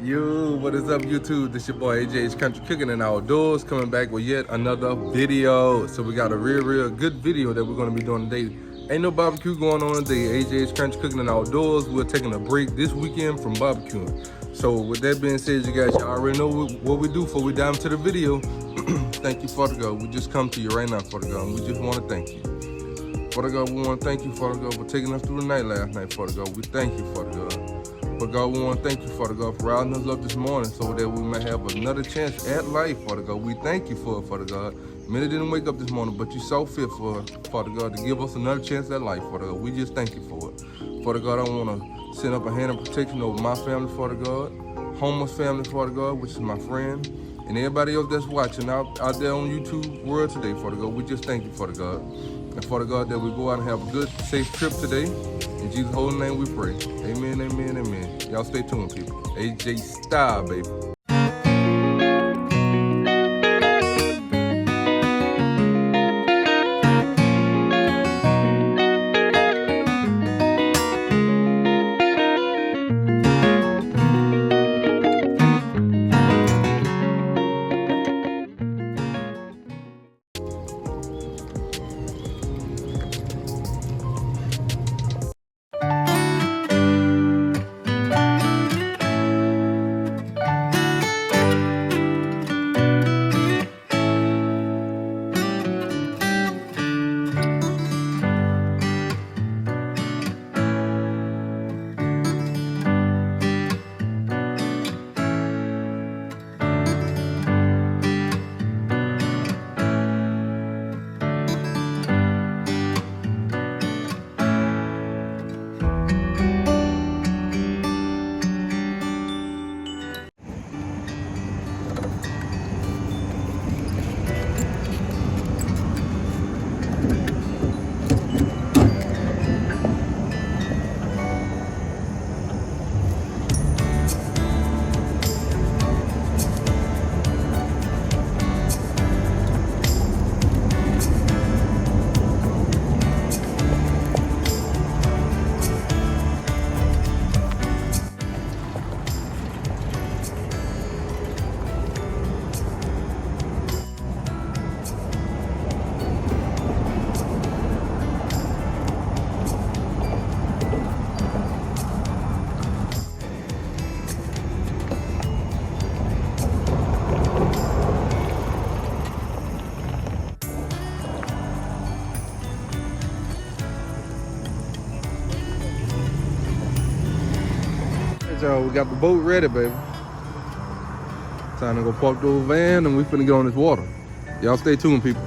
Yo, what is up YouTube? This your boy AJ's Country Cooking and Outdoors, coming back with yet another video. So we got a real good video that we're going to be doing today. Ain't no barbecue going on today. AJ's Country Cooking and Outdoors. We're taking a break this weekend from barbecuing. So with that being said, you guys, y'all already know what we do before we dive into the video. Thank you, Father God. We just come to you right now, Father God, and we just want to thank you. Father God, we want to thank you, Father God, for taking us through the night last night, Father God. We thank you, Father God. But God, we want to thank you, Father God, for rising us up this morning so that we may have another chance at life, Father God. We thank you for it, Father God. Many didn't wake up this morning, but you saw fit for it, Father God, to give us another chance at life, Father God. We just thank you for it. Father God, I want to send up a hand of protection over my family, Father God, homeless family, Father God, which is my friend, and everybody else that's watching out there on YouTube world today, Father God. We just thank you, Father God. And Father God, that we go out and have a good, safe trip today. In Jesus' holy name we pray. Amen, amen, amen. Y'all stay tuned, people. AJ Style, baby. So we got the boat ready, baby. Time to go park the old van and we finna get on this water. Y'all stay tuned, people.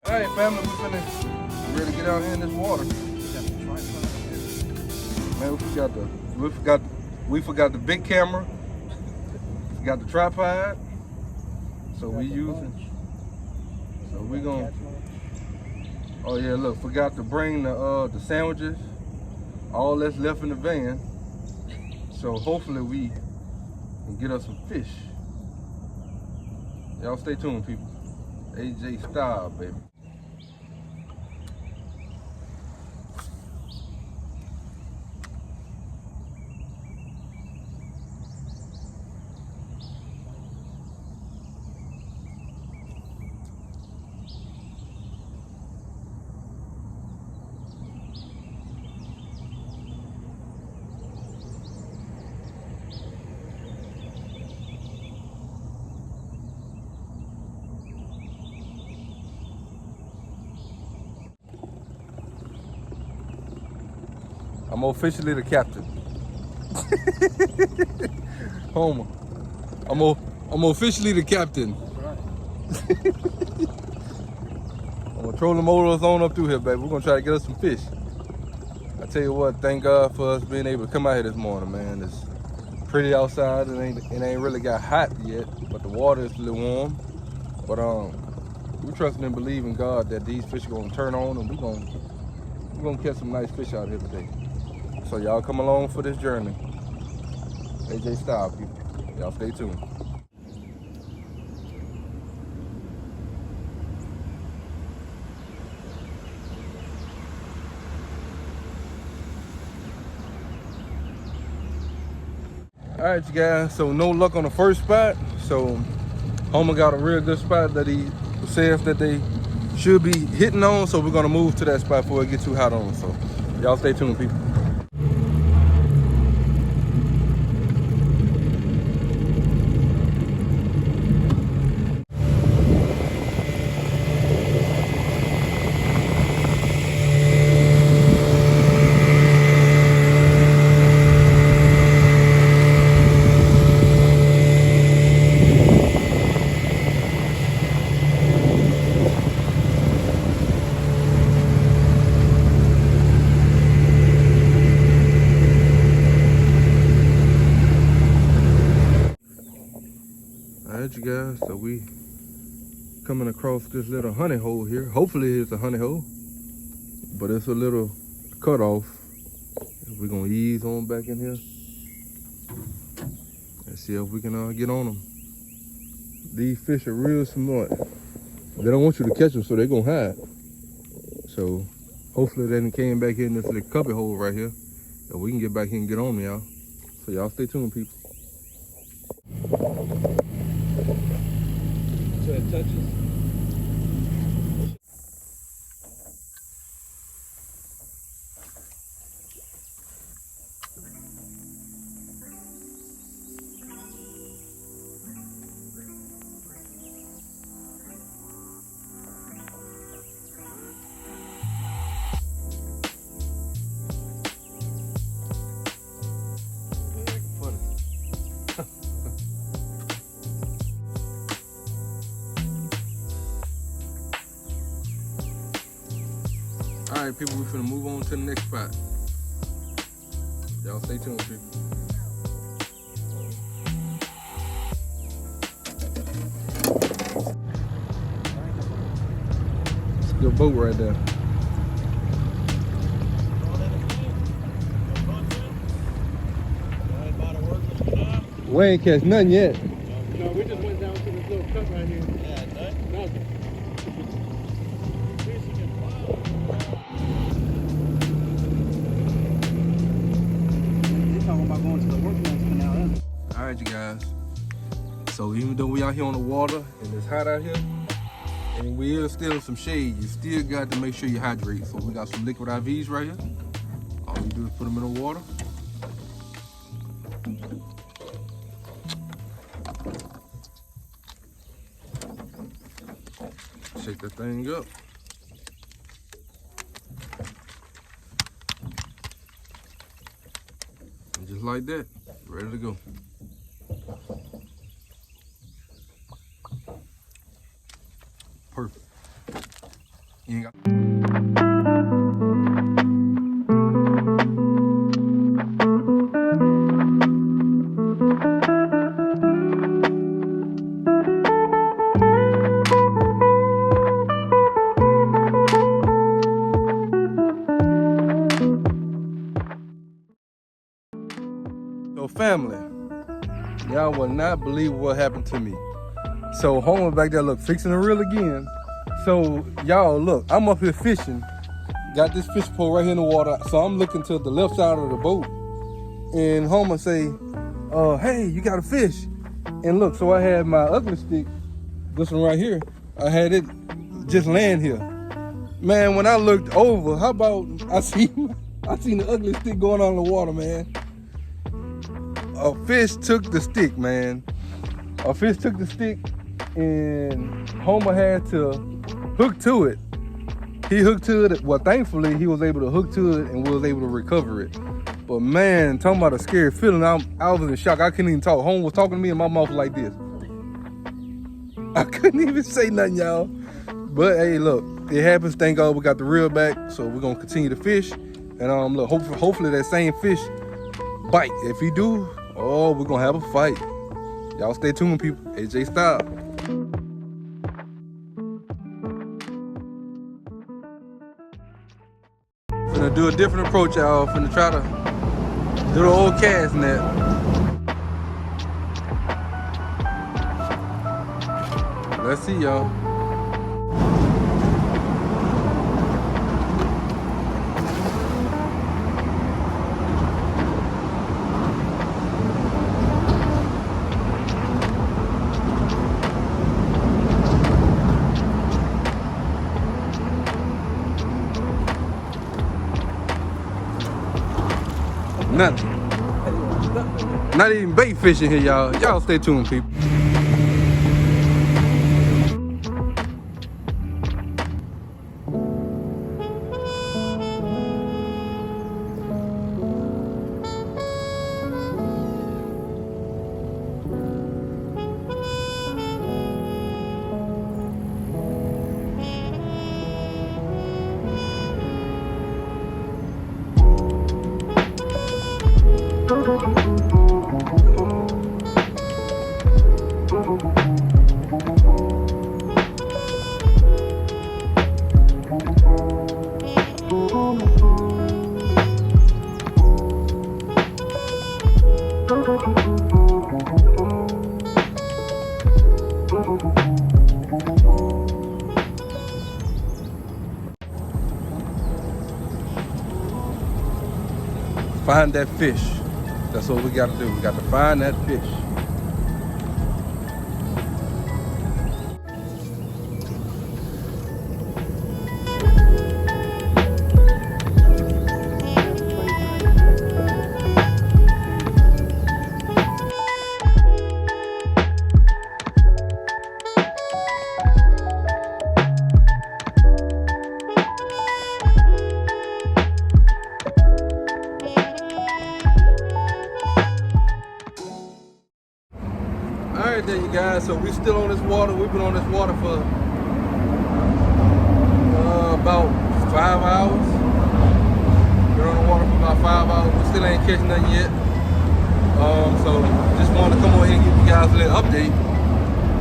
Alright, family, we finna ready to get out here in this water. Man, we forgot the big camera. Got the tripod. So we using. So we gonna. Oh yeah, look, forgot to bring the sandwiches. All that's left in the van. So hopefully we can get us some fish. Y'all stay tuned, people. AJ Style, baby. I'm officially the captain. Homer, I'm officially the captain. I'm gonna troll the motors on up through here, baby. We're gonna try to get us some fish. I tell you what, thank God for us being able to come out here this morning, man. It's pretty outside. It ain't really got hot yet, but the water is a little warm. But we trusting and believe in God that these fish are gonna turn on, and we're gonna catch some nice fish out here today. So y'all come along for this journey. AJ style, people. Y'all stay tuned. All right, you guys, so no luck on the first spot. So Homer got a real good spot that he says that they should be hitting on. So we're gonna move to that spot before it gets too hot on us. So y'all stay tuned, people. Alright, you guys, so we coming across this little honey hole here. Hopefully it's a honey hole, but it's a little cut off. We're gonna ease on back in here and see if we can get on them. These fish are real smart. They don't want you to catch them, so they're gonna hide. So hopefully they done came back in this little cubby hole right here, and we can get back here and get on them, y'all. So y'all stay tuned, people. So it touches. All right, people, we're finna move on to the next spot. Y'all stay tuned, people. It's a good boat right there. We ain't catch nothing yet. No, we just went down to this little cut right here. Yeah, nothing. All right, you guys. So even though we out here on the water and it's hot out here, and we are still in some shade, you still got to make sure you hydrate. So we got some liquid IVs right here. All you do is put them in the water. Shake that thing up. And just like that, ready to go. Perfect. You ain't got So family, y'all will not believe what happened to me. So Homer back there, look, fixing the reel again. So y'all, look, I'm up here fishing. Got this fish pole right here in the water. So I'm looking to the left side of the boat. And Homer say, hey, you got a fish. And look, so I had my ugly stick, this one right here. I had it just laying here. Man, when I looked over, how about I seen the ugly stick going on in the water, man. A fish took the stick, man. A fish took the stick and Homer had to hook to it. he hooked to it. Well, thankfully, he was able to hook to it and was able to recover it. But man, talking about a scary feeling, I was in shock. I couldn't even talk. Home was talking to me and my mouth was like this. I couldn't even say nothing, y'all. But hey, look, it happens. Thank God we got the reel back. So we're gonna continue to fish. And look, hopefully that same fish bite. If he do, oh, we're gonna have a fight. Y'all stay tuned, people. AJ style. Finna do a different approach, y'all. Finna try to do the old cast net. Let's see, y'all. Nothing. Not even bait fishing here, y'all. Y'all stay tuned, people. Find that fish. That's what we got to do. We got to find that fish. Alright there, you guys, so we still on this water. We've been on this water for about 5 hours. Been on the water for about 5 hours. We still ain't catching nothing yet. So just wanted to come over here and give you guys a little update.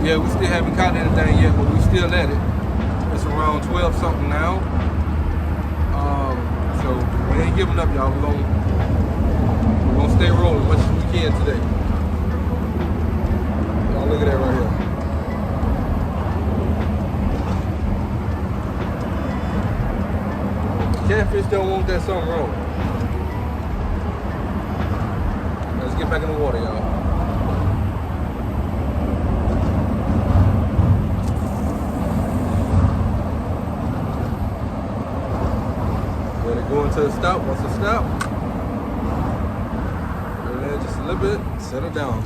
Yeah, we still haven't caught anything yet, but we still at it. It's around 12 something now. So we ain't giving up, y'all. We're gonna stay rolling as much as we can today. Look at that right here. Catfish don't want that something wrong. Let's get back in the water, y'all. Let it go into a stop. Once it stop, and then just a little bit, settle down.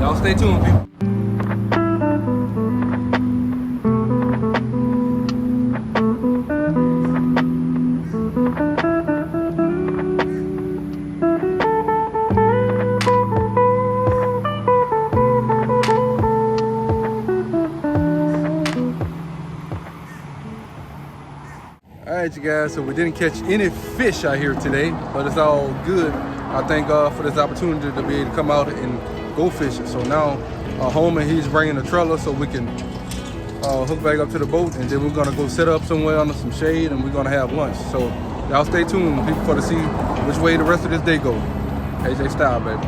Y'all stay tuned, people. Alright, you guys, so we didn't catch any fish out here today, but it's all good. I thank God for this opportunity to be able to come out and go fishing. So now Holman, he's bringing the trailer so we can hook back up to the boat, and then we're gonna go set up somewhere under some shade and we're gonna have lunch. So y'all stay tuned, people, for to see which way the rest of this day goes. AJ style, baby.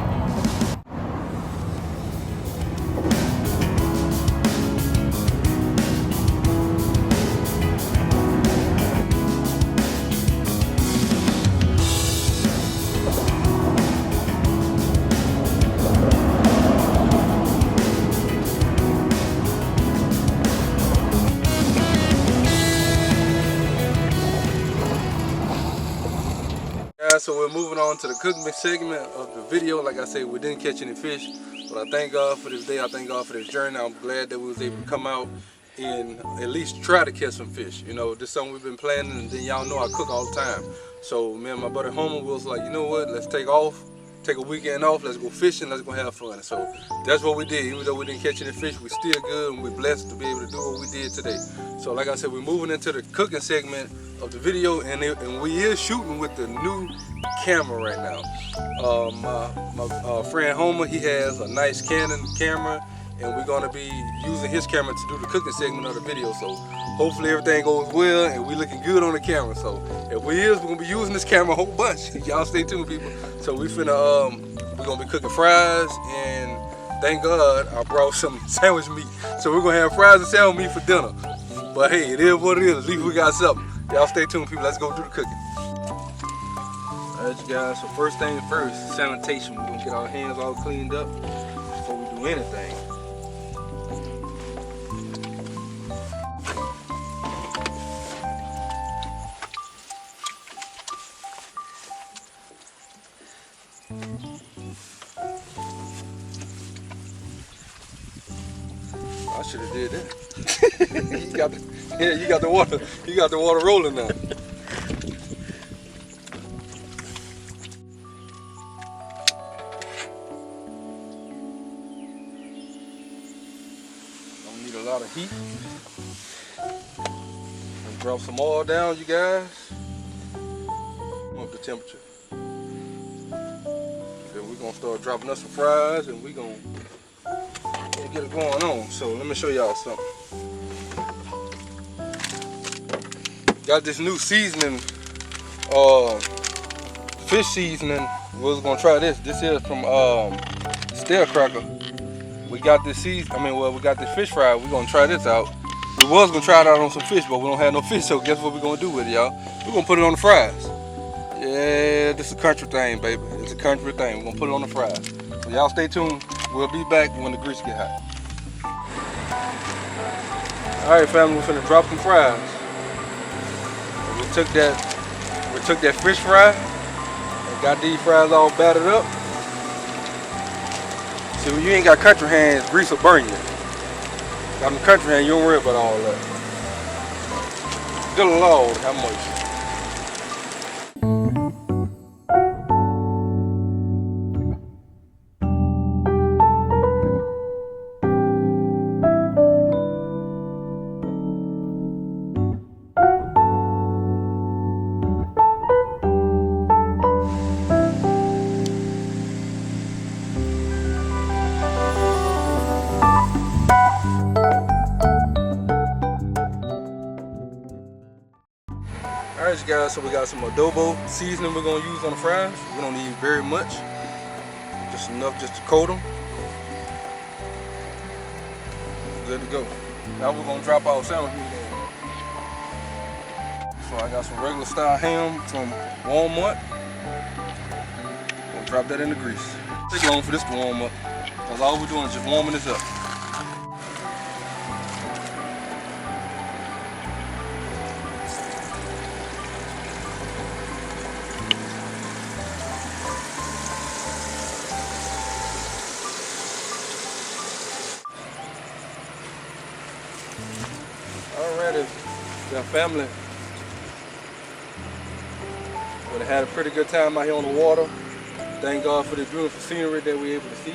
So we're moving on to the cooking segment of the video. Like I said, we didn't catch any fish, but I thank God for this day. I thank God for this journey. I'm glad that we was able to come out and at least try to catch some fish. You know, this is something we've been planning, and then y'all know I cook all the time. So me and my buddy Homer was like, you know what, let's take a weekend off, let's go fishing, let's go have fun. So that's what we did. Even though we didn't catch any fish, we still good, and we're blessed to be able to do what we did today. So like I said, we're moving into the cooking segment of the video, and we is shooting with the new camera right now. My friend Homer, he has a nice Canon camera, and we're gonna be using his camera to do the cooking segment of the video. So hopefully everything goes well and we looking good on the camera. So if we is, we're gonna be using this camera a whole bunch. Y'all stay tuned, people. So we're gonna be cooking fries, and thank God I brought some sandwich meat. So we're gonna have fries and sandwich meat for dinner. But hey, it is what it is. At least we got something. Y'all stay tuned, people. Let's go do the cooking. Alright, you guys, so first thing first, sanitation. We're gonna get our hands all cleaned up before we do anything. I should have did that. you got the water rolling now. Don't need a lot of heat. And drop some oil down, you guys. Up the temperature. Then we're gonna start dropping us some fries, and we're gonna get it going on. So let me show y'all something. Got this new seasoning, fish seasoning. We was gonna try this. This is from Stale Cracker. We got this we got this fish fry. We're gonna try this out. We was gonna try it out on some fish, but we don't have no fish. So guess what we're gonna do with it, y'all? We're gonna put it on the fries. Yeah, this is a country thing, baby. It's a country thing. We're gonna put it on the fries. So y'all stay tuned. We'll be back when the grease get hot. Alright, family, we're finna drop some fries. We took that fish fry and got these fries all battered up. See, when you ain't got country hands, grease will burn you. Got them country hands, you don't worry about all that. Good Lord, how much? Alright, you guys, so we got some adobo seasoning we're gonna use on the fries. We don't need very much, just enough just to coat them. Good to go. Now we're gonna drop our sandwich meat in. So I got some regular style ham from Walmart. Gonna drop that in the grease. Take long for this to warm up, because all we're doing is just warming this up. Alrighty, the family would have had a pretty good time out here on the water. Thank God for the beautiful scenery that we're able to see.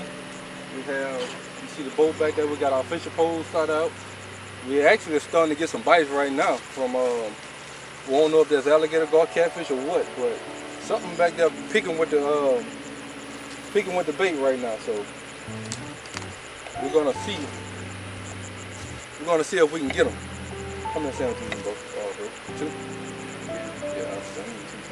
We have, you see the boat back there, we got our fishing poles started out. We're actually starting to get some bites right now from, we don't know if there's alligator, gar, catfish or what, but something back there picking with the bait right now. So we're gonna see if we can get them. How many sandwiches you can go? Two? Yeah, I'll send you two.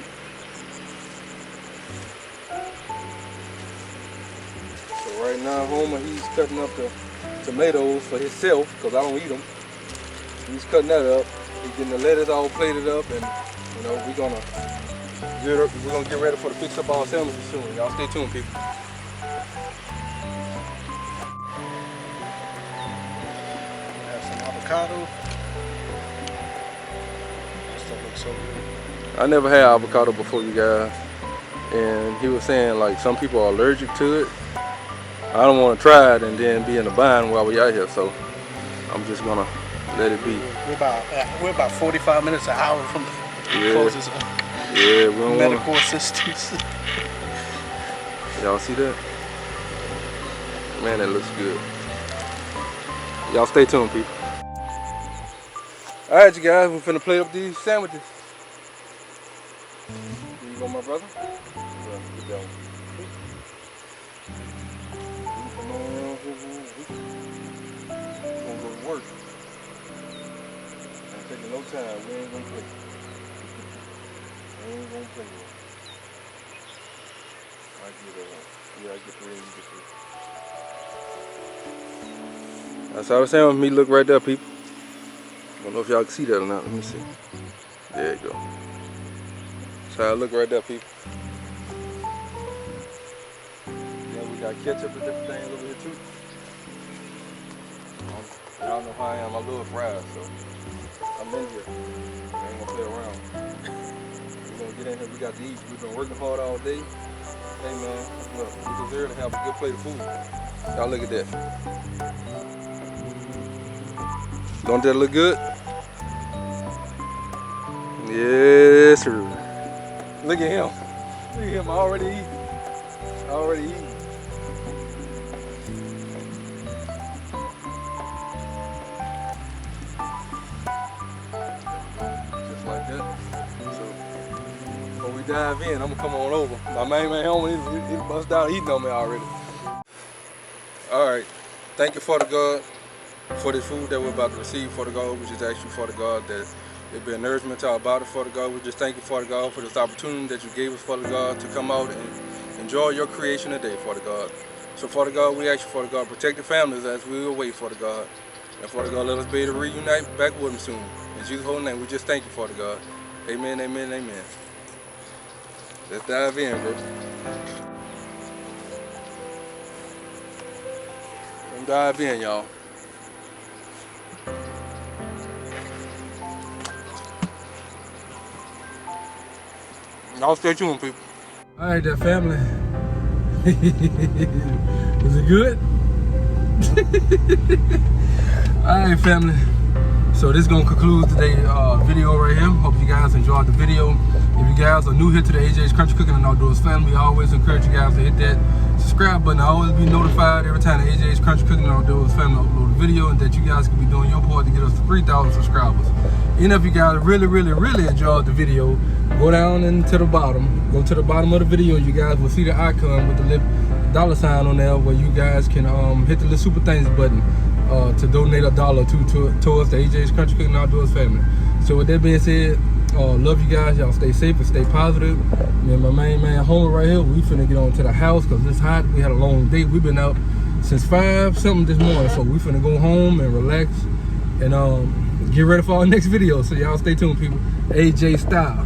So right now, Homer, he's cutting up the tomatoes for himself, because I don't eat them. He's cutting that up. He's getting the lettuce all plated up, and you know, we're gonna get ready for the fix up our sandwiches soon. Y'all stay tuned, people. Have some avocado. Stuff looks so good. I never had avocado before, you guys, and he was saying like some people are allergic to it. I don't want to try it and then be in a bind while we out here, so I'm just gonna Let it be. We're about 45 minutes, an hour from the closest Yeah, we don't medical assistance. Y'all see that? Man, that looks good. Y'all stay tuned, people. Alright, you guys, we're finna plate up these sandwiches. Here you go, my brother. Good job. Come on. We're gonna go to work. Ain't taking no time. We ain't gonna play. We ain't gonna play with it. I get 3 and you get 3. That's how the sandwich meat look right there, people. I don't know if y'all can see that or not. Let me see. There you go. That's how it look right there, people. Then we got ketchup and different things over here too. Y'all know how I am. I love fries, so I'm in here. I ain't gonna play around. We're gonna get in here. We got to eat. We've been working hard all day. Hey man, look, we deserve to have a good plate of food. Y'all look at that. Don't that look good? Yes, sir. Look at him. Look at him already eating. Already eating. Just like that. So, before we dive in, I'm gonna come on over. My main man home, he bust down eating on me already. All right. Thank you, Father God, for this food that we're about to receive, Father God. We just ask you, Father God, that it be a nourishment to our body, Father God. We just thank you, Father God, for this opportunity that you gave us, Father God, to come out and enjoy your creation today, Father God. So, Father God, we ask you, Father God, protect the families as we await, Father God. And, Father God, let us be able to reunite back with them soon. In Jesus' holy name, we just thank you, Father God. Amen, amen, amen. Let's dive in, bro. Let's dive in, y'all. Y'all stay tuned, people. All right, that family. Was it good? All right, family. So this is gonna conclude today's video right here. Hope you guys enjoyed the video. If you guys are new here to the AJ's Country Cooking and Outdoors family, I always encourage you guys to hit that subscribe button. I always be notified every time the AJ's Country Cooking and Outdoors family upload a video, and that you guys can be doing your part to get us to 3,000 subscribers. And if you guys really enjoyed the video, go down into the bottom. Go to the bottom of the video, and you guys will see the icon with the little $sign on there, where you guys can hit the little super thanks button to donate $1 towards the AJ's Country Cooking and Outdoors family. So with that being said, love you guys. Y'all stay safe and stay positive. Me and my main man Homer right here, we finna get on to the house because it's hot. We had a long day. We've been out since 5-something this morning, so we finna go home and relax and get ready for our next video. So y'all stay tuned, people. AJ style.